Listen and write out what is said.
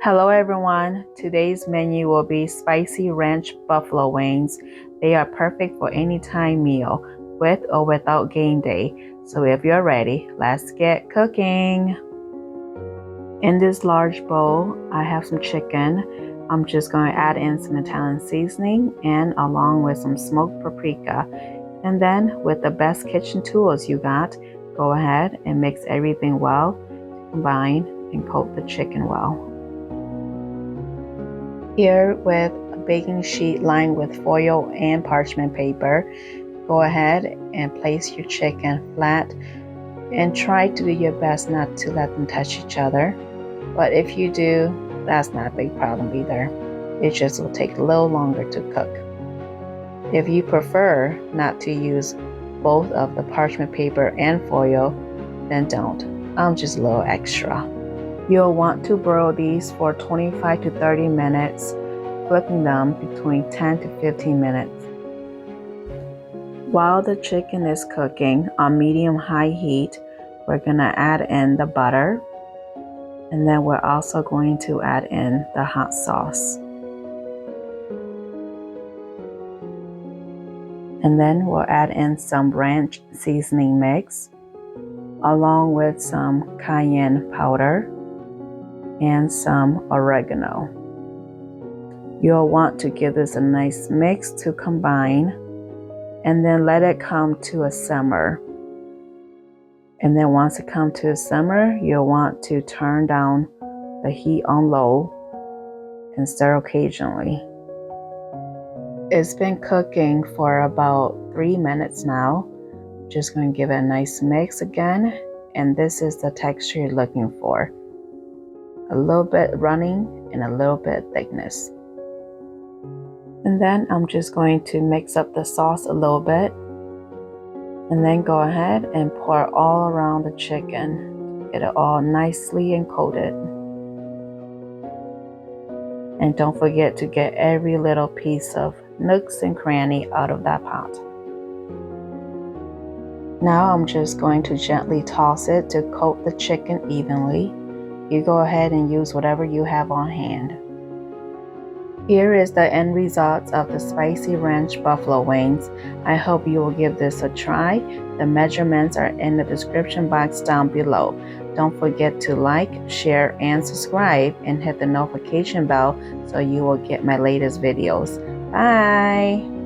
Hello everyone, today's menu will be spicy ranch buffalo wings. They are perfect for any time meal, with or without game day. So if you're ready, let's get cooking. In this large bowl, I have some chicken. I'm just going to add in some Italian seasoning and along with some smoked paprika. And then with the best kitchen tools you got, go ahead and mix everything well, combine and coat the chicken well. Here with a baking sheet lined with foil and parchment paper, go ahead and place your chicken flat and try to do your best not to let them touch each other. But if you do, that's not a big problem either. It just will take a little longer to cook. If you prefer not to use both of the parchment paper and foil, then don't. I'm just a little extra. You'll want to broil these for 25 to 30 minutes, flipping them between 10 to 15 minutes. While the chicken is cooking on medium-high heat, we're going to add in the butter, and then we're also going to add in the hot sauce. And then we'll add in some ranch seasoning mix, along with some cayenne powder and some oregano. You'll want to give this a nice mix to combine and then let it come to a simmer. And then once it comes to a simmer, you'll want to turn down the heat on low and stir occasionally. It's been cooking for about 3 minutes now. Just going to give it a nice mix again, and this is the texture you're looking for. A little bit running and a little bit thickness. And then I'm just going to mix up the sauce a little bit and then go ahead and pour all around the chicken. Get it all nicely and coated. And don't forget to get every little piece of nooks and cranny out of that pot. Now I'm just going to gently toss it to coat the chicken evenly. You go ahead and use whatever you have on hand. Here is the end result of the spicy ranch buffalo wings. I hope you will give this a try. The measurements are in the description box down below. Don't forget to like, share, and subscribe, and hit the notification bell so you will get my latest videos. Bye!